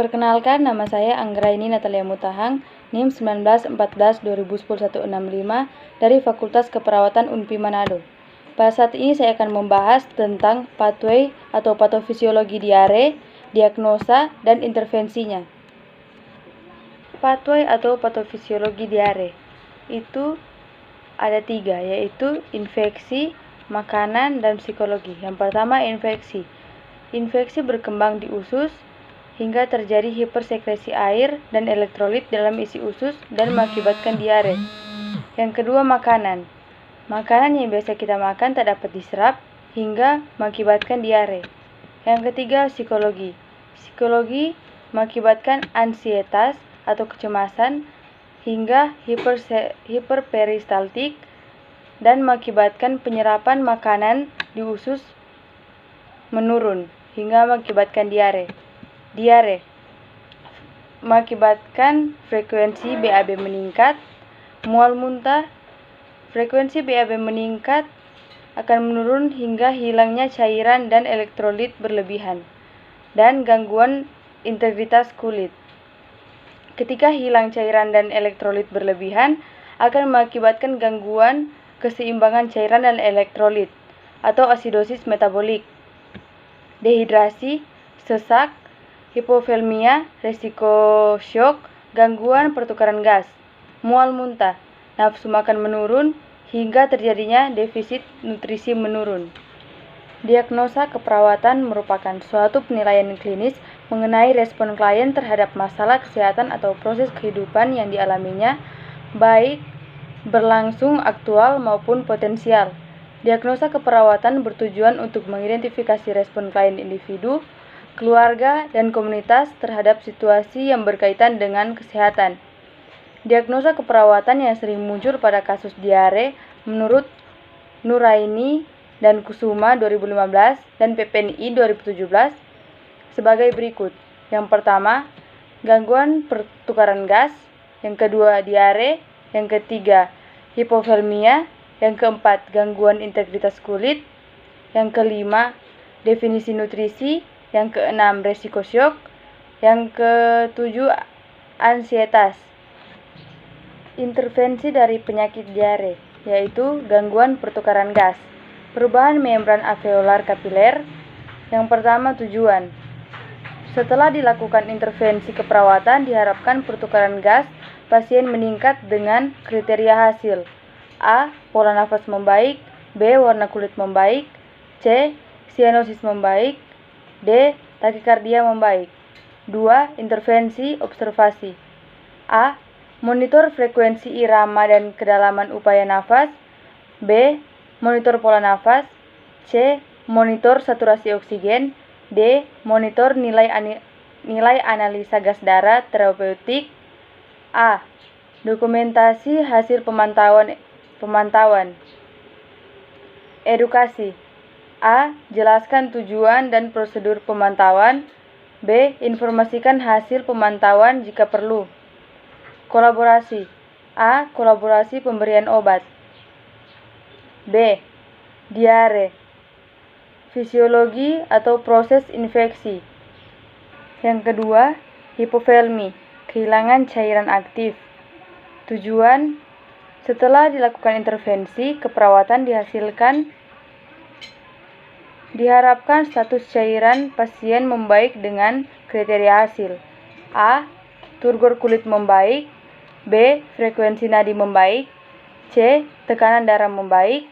Perkenalkan, nama saya Anggraini Natalia Mutahang, NIM 1914-2011-165 dari Fakultas Keperawatan UNPI Manado. Pada saat ini saya akan membahas tentang pathway atau patofisiologi diare, diagnosa, dan intervensinya. Pathway atau patofisiologi diare itu ada 3, yaitu infeksi, makanan, dan psikologi. Yang pertama, infeksi. Infeksi berkembang di usus hingga terjadi hipersekresi air dan elektrolit dalam isi usus dan mengakibatkan diare. Yang kedua, makanan. Makanan yang biasa kita makan tak dapat diserap hingga mengakibatkan diare. Yang ketiga, psikologi. Psikologi mengakibatkan ansietas atau kecemasan hingga hiperperistaltik dan mengakibatkan penyerapan makanan di usus menurun hingga mengakibatkan diare. Diare mengakibatkan frekuensi BAB meningkat, mual muntah. Frekuensi BAB meningkat akan menurun hingga hilangnya cairan dan elektrolit berlebihan, dan gangguan integritas kulit. Ketika hilang cairan dan elektrolit berlebihan, akan mengakibatkan gangguan keseimbangan cairan dan elektrolit atau asidosis metabolik, dehidrasi, sesak, hipovolemia, resiko shock, gangguan pertukaran gas, mual muntah, nafsu makan menurun, hingga terjadinya defisit nutrisi menurun. Diagnosa keperawatan merupakan suatu penilaian klinis mengenai respon klien terhadap masalah kesehatan atau proses kehidupan yang dialaminya, baik berlangsung aktual maupun potensial. Diagnosa keperawatan bertujuan untuk mengidentifikasi respon klien individu, keluarga, dan komunitas terhadap situasi yang berkaitan dengan kesehatan. Diagnosa keperawatan yang sering muncul pada kasus diare menurut Nuraini dan Kusuma 2015 dan PPNI 2017 sebagai berikut. Yang pertama, gangguan pertukaran gas. Yang kedua, diare. Yang ketiga, hipovolemia. Yang keempat, gangguan integritas kulit. Yang kelima, definisi nutrisi. Yang keenam, resiko shock. Yang ketujuh, ansietas. Intervensi dari penyakit diare, yaitu gangguan pertukaran gas, perubahan membran alveolar kapiler. Yang pertama, tujuan. Setelah dilakukan intervensi keperawatan, diharapkan pertukaran gas pasien meningkat dengan kriteria hasil: A. Pola nafas membaik, B. Warna kulit membaik, C. Sianosis membaik, D. Takikardia membaik. 2. Intervensi observasi. A. Monitor frekuensi irama dan kedalaman upaya nafas. B. Monitor pola nafas. C. Monitor saturasi oksigen. D. Monitor nilai analisa gas darah terapeutik. A. Dokumentasi hasil pemantauan. Edukasi. A. Jelaskan tujuan dan prosedur pemantauan. B. Informasikan hasil pemantauan jika perlu. Kolaborasi. A. Kolaborasi pemberian obat. B. Diare. Fisiologi atau proses infeksi. Yang kedua, hipovolemi, kehilangan cairan aktif. Tujuan: setelah dilakukan intervensi keperawatan diharapkan status cairan pasien membaik dengan kriteria hasil: A. Turgor kulit membaik, B. Frekuensi nadi membaik, C. Tekanan darah membaik,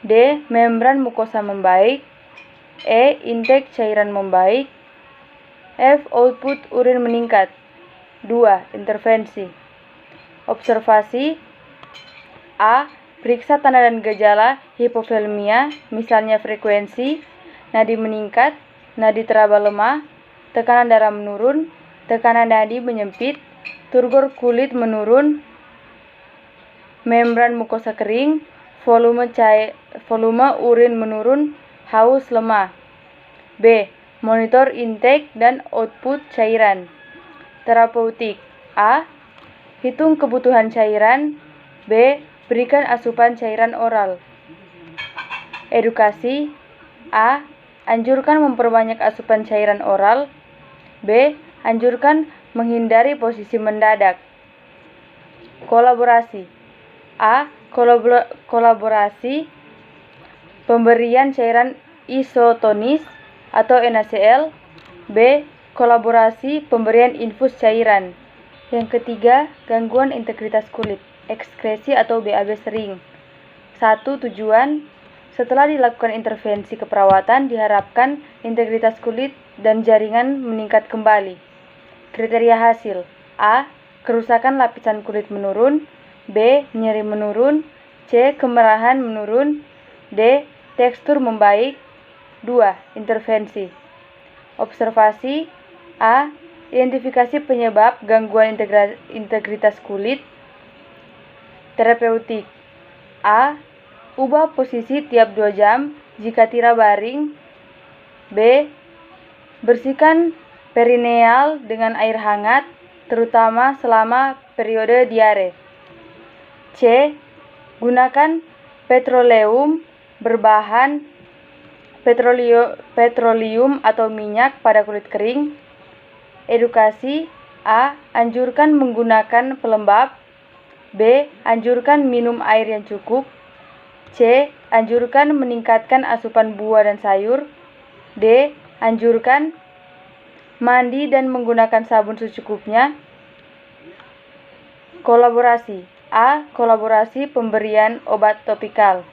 D. Membran mukosa membaik, E. Intake cairan membaik, F. Output urin meningkat. 2. Intervensi. Observasi. A. Periksa tanda dan gejala hipovolemia, misalnya frekuensi nadi meningkat, nadi teraba lemah, tekanan darah menurun, tekanan nadi menyempit, turgor kulit menurun, membran mukosa kering, volume urin menurun, haus lemah. B. Monitor intake dan output cairan. Terapeutik. A. Hitung kebutuhan cairan. B. Berikan asupan cairan oral. Edukasi. A. Anjurkan memperbanyak asupan cairan oral. B. Anjurkan menghindari posisi mendadak. Kolaborasi. A. Kolaborasi pemberian cairan isotonis atau NaCl. B. Kolaborasi pemberian infus cairan. Yang ketiga, gangguan integritas kulit, ekskresi atau BAB sering. 1. Tujuan. Setelah dilakukan intervensi keperawatan, diharapkan integritas kulit dan jaringan meningkat kembali. Kriteria hasil. A. Kerusakan lapisan kulit menurun. B. Nyeri menurun. C. Kemerahan menurun. D. Tekstur membaik. 2. Intervensi. Observasi. A. Identifikasi penyebab gangguan integritas kulit. Terapeutik. A. Ubah posisi tiap 2 jam jika tidak baring. B. Bersihkan perineal dengan air hangat, terutama selama periode diare. C. Gunakan petroleum berbahan petroleum atau minyak pada kulit kering. Edukasi. A. Anjurkan menggunakan pelembab. B. Anjurkan minum air yang cukup. C. Anjurkan meningkatkan asupan buah dan sayur. D. Anjurkan mandi dan menggunakan sabun secukupnya. Kolaborasi. A. Kolaborasi pemberian obat topikal.